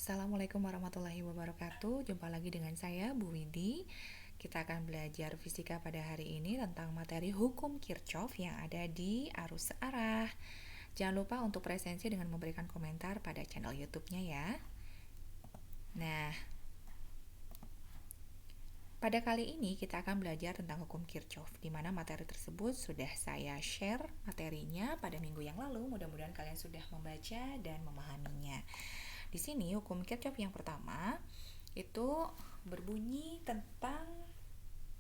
Assalamualaikum warahmatullahi wabarakatuh. Jumpa lagi dengan saya, Bu Widi. Kita akan belajar fisika pada hari ini tentang materi hukum Kirchhoff yang ada di arus searah. Jangan lupa untuk presensi dengan memberikan komentar pada channel YouTube-nya ya. Nah, pada kali ini kita akan belajar tentang hukum Kirchhoff, di mana materi tersebut sudah saya share materinya pada minggu yang lalu. Mudah-mudahan kalian sudah membaca dan memahaminya. Di sini hukum Kirchhoff yang pertama itu berbunyi tentang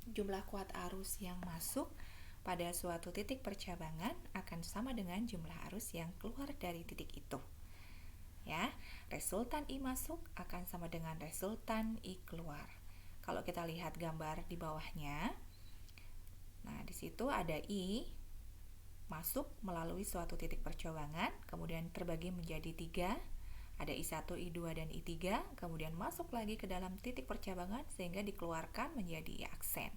jumlah kuat arus yang masuk pada suatu titik percabangan akan sama dengan jumlah arus yang keluar dari titik itu. Ya, resultan I masuk akan sama dengan resultan I keluar. Kalau kita lihat gambar di bawahnya, nah di situ ada I masuk melalui suatu titik percabangan, kemudian terbagi menjadi 3. Ada I1, I2, dan I3, kemudian masuk lagi ke dalam titik percabangan sehingga dikeluarkan menjadi I aksen.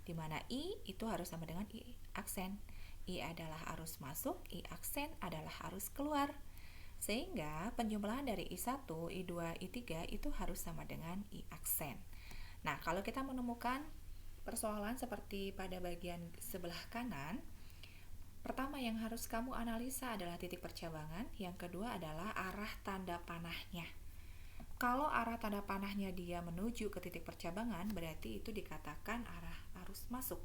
Di mana I itu harus sama dengan I aksen. I adalah arus masuk, I aksen adalah arus keluar. Sehingga penjumlahan dari I1, I2, I3 itu harus sama dengan I aksen. Nah, kalau kita menemukan persoalan seperti pada bagian sebelah kanan, pertama yang harus kamu analisa adalah titik percabangan, yang kedua adalah arah tanda panahnya. Kalau arah tanda panahnya dia menuju ke titik percabangan, berarti itu dikatakan arah arus masuk.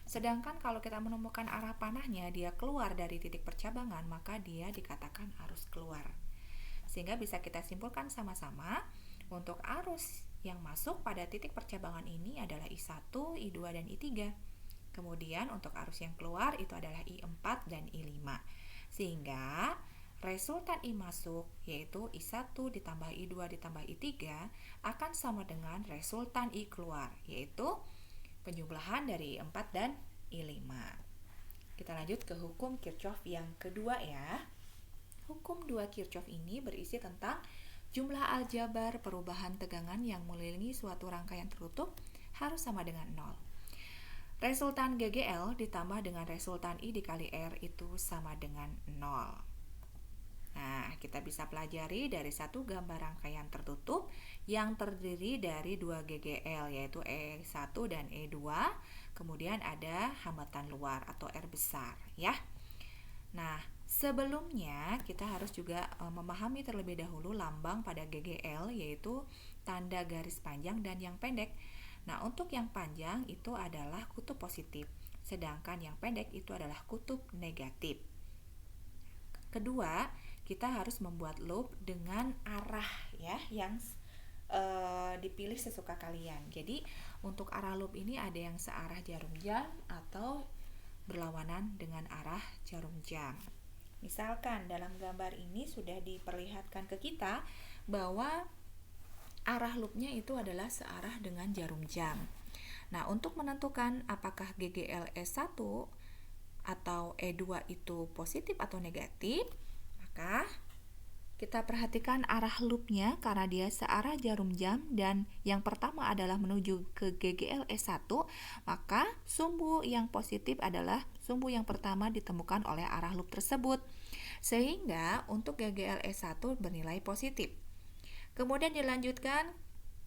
Sedangkan kalau kita menemukan arah panahnya dia keluar dari titik percabangan, maka dia dikatakan arus keluar. Sehingga bisa kita simpulkan sama-sama, untuk arus yang masuk pada titik percabangan ini adalah I1, I2, dan I3. Kemudian untuk arus yang keluar itu adalah I4 dan I5. Sehingga resultan I masuk yaitu I1 ditambah I2 ditambah I3 akan sama dengan resultan I keluar, yaitu penjumlahan dari I4 dan I5. Kita lanjut ke hukum Kirchhoff yang kedua ya. Hukum 2 Kirchhoff ini berisi tentang jumlah aljabar perubahan tegangan yang mengelilingi suatu rangkaian tertutup harus sama dengan 0. Resultan GGL ditambah dengan resultan I dikali R itu sama dengan 0. Nah, kita bisa pelajari dari satu gambar rangkaian tertutup yang terdiri dari 2 GGL yaitu E1 dan E2. Kemudian ada hambatan luar atau R besar ya. Nah, sebelumnya kita harus juga memahami terlebih dahulu lambang pada GGL yaitu tanda garis panjang dan yang pendek. Nah, untuk yang panjang itu adalah kutub positif, sedangkan yang pendek itu adalah kutub negatif. Kedua, kita harus membuat loop dengan arah ya yang dipilih sesuka kalian. Jadi, untuk arah loop ini ada yang searah jarum jam atau berlawanan dengan arah jarum jam. Misalkan dalam gambar ini sudah diperlihatkan ke kita bahwa arah loopnya itu adalah searah dengan jarum jam. Nah, untuk menentukan apakah GGL E1 atau E2 itu positif atau negatif, maka kita perhatikan arah loopnya karena dia searah jarum jam dan yang pertama adalah menuju ke GGL E1, maka sumbu yang positif adalah sumbu yang pertama ditemukan oleh arah loop tersebut. Sehingga untuk GGL E1 bernilai positif. Kemudian dilanjutkan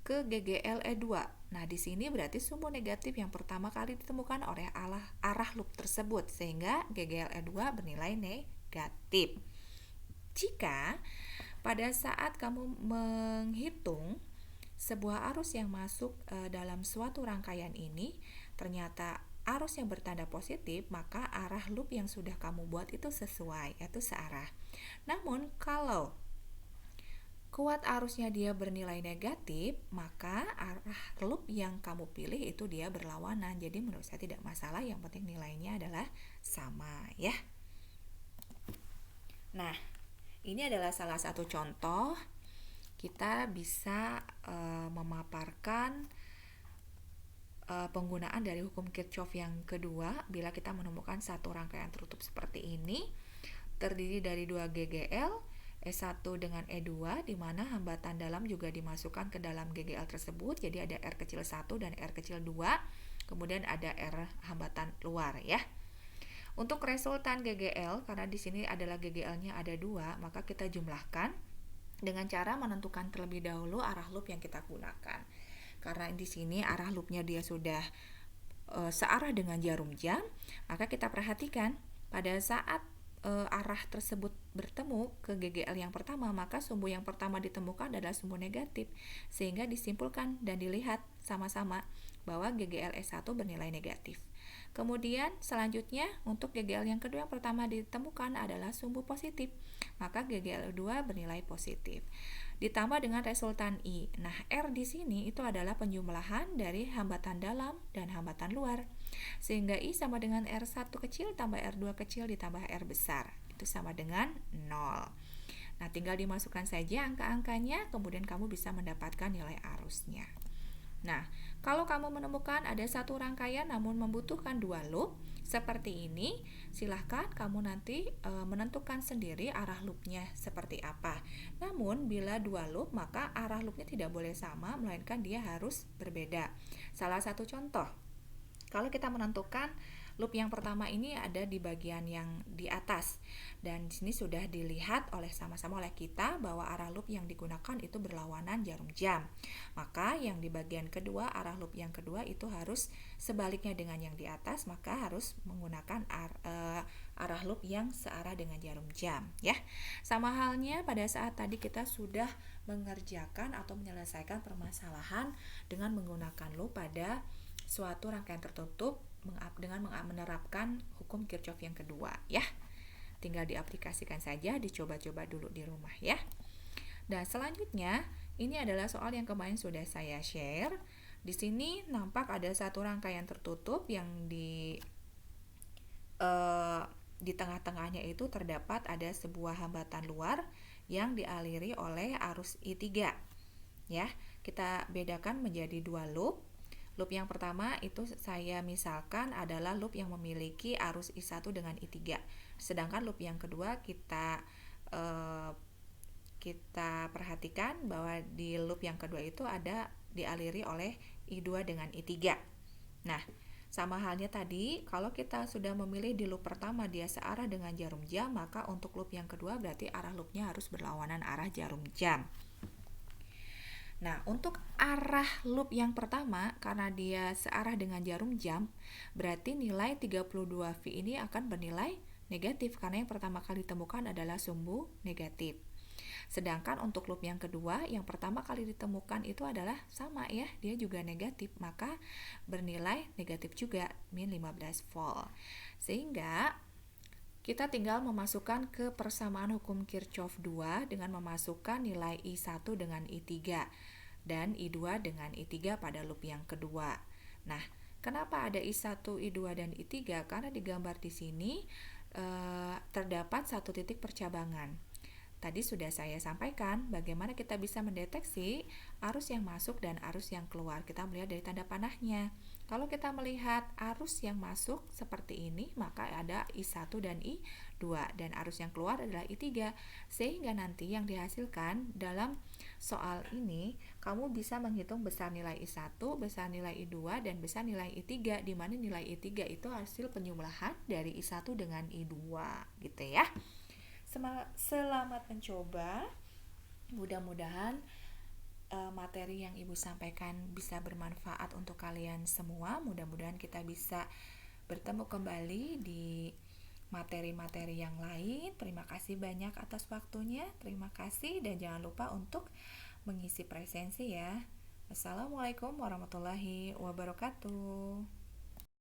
ke GGL E2. Nah, di sini berarti sumbu negatif yang pertama kali ditemukan oleh arah loop tersebut sehingga GGL E2 bernilai negatif. Jika pada saat kamu menghitung sebuah arus yang masuk dalam suatu rangkaian ini ternyata arus yang bertanda positif, maka arah loop yang sudah kamu buat itu sesuai, yaitu searah. Namun kalau kuat arusnya dia bernilai negatif, maka arah loop yang kamu pilih itu dia berlawanan. Jadi menurut saya tidak masalah, yang penting nilainya adalah sama ya. Nah, ini adalah salah satu contoh kita bisa memaparkan penggunaan dari hukum Kirchhoff yang kedua bila kita menemukan satu rangkaian tertutup seperti ini terdiri dari 2 GGL E1 dengan E2 di mana hambatan dalam juga dimasukkan ke dalam GGL tersebut. Jadi ada R kecil 1 dan R kecil 2. Kemudian ada R hambatan luar ya. Untuk resultan GGL karena di sini adalah GGL-nya ada 2, maka kita jumlahkan. dengan cara menentukan terlebih dahulu arah loop yang kita gunakan. Karena di sini arah loopnya dia sudah searah dengan jarum jam, maka kita perhatikan pada saat arah tersebut bertemu ke GGL yang pertama, maka sumbu yang pertama ditemukan adalah sumbu negatif, sehingga disimpulkan dan dilihat sama-sama bahwa GGL S1 bernilai negatif. Kemudian selanjutnya untuk GGL yang kedua yang pertama ditemukan adalah sumbu positif, maka GGL2 bernilai positif. Ditambah dengan resultan I. Nah, R di sini itu adalah penjumlahan dari hambatan dalam dan hambatan luar. Sehingga I sama dengan R1 kecil tambah R2 kecil ditambah R besar. Itu sama dengan 0. Nah, tinggal dimasukkan saja angka-angkanya, kemudian kamu bisa mendapatkan nilai arusnya. Nah, kalau kamu menemukan ada satu rangkaian namun membutuhkan dua loop seperti ini, silahkan kamu nanti menentukan sendiri arah loopnya seperti apa. Namun bila dua loop maka arah loopnya tidak boleh sama, melainkan dia harus berbeda. Salah satu contoh, kalau kita menentukan loop yang pertama ini ada di bagian yang di atas, dan di sini sudah dilihat sama-sama oleh kita bahwa arah loop yang digunakan itu berlawanan jarum jam. Maka yang di bagian kedua, arah loop yang kedua itu harus sebaliknya dengan yang di atas, maka harus menggunakan arah loop yang searah dengan jarum jam, ya. Sama halnya pada saat tadi kita sudah mengerjakan atau menyelesaikan permasalahan dengan menggunakan loop pada suatu rangkaian tertutup dengan menerapkan hukum Kirchhoff yang kedua, ya. Tinggal diaplikasikan saja, dicoba-coba dulu di rumah, ya. Dan selanjutnya, ini adalah soal yang kemarin sudah saya share. Di sini nampak ada satu rangkaian tertutup yang di tengah-tengahnya itu terdapat ada sebuah hambatan luar yang dialiri oleh arus I3. Ya, kita bedakan menjadi dua loop. Loop yang pertama itu saya misalkan adalah loop yang memiliki arus I1 dengan I3. Sedangkan loop yang kedua kita perhatikan bahwa di loop yang kedua itu ada dialiri oleh I2 dengan I3. Nah, sama halnya tadi, kalau kita sudah memilih di loop pertama dia searah dengan jarum jam, maka untuk loop yang kedua berarti arah loopnya harus berlawanan arah jarum jam. Nah, untuk arah loop yang pertama, karena dia searah dengan jarum jam, berarti nilai 32V ini akan bernilai negatif, karena yang pertama kali ditemukan adalah sumbu negatif. Sedangkan untuk loop yang kedua, yang pertama kali ditemukan itu adalah sama ya, dia juga negatif, maka bernilai negatif juga, min 15 volt. Sehingga kita tinggal memasukkan ke persamaan hukum Kirchhoff 2 dengan memasukkan nilai I1 dengan I3 dan I2 dengan I3 pada loop yang kedua. Nah, kenapa ada I1, I2 dan I3? Karena digambar di sini terdapat satu titik percabangan. Tadi sudah saya sampaikan bagaimana kita bisa mendeteksi arus yang masuk dan arus yang keluar. Kita melihat dari tanda panahnya. Kalau kita melihat arus yang masuk seperti ini, maka ada I1 dan I2, dan arus yang keluar adalah I3. Sehingga nanti yang dihasilkan dalam soal ini, kamu bisa menghitung besar nilai I1, besar nilai I2, dan besar nilai I3, di mana nilai I3 itu hasil penjumlahan dari I1 dengan I2, gitu ya. Selamat mencoba. Mudah-mudahan materi yang Ibu sampaikan bisa bermanfaat untuk kalian semua. Mudah-mudahan kita bisa bertemu kembali di materi-materi yang lain. Terima kasih banyak atas waktunya. Terima kasih dan jangan lupa untuk mengisi presensi ya. Assalamualaikum warahmatullahi wabarakatuh.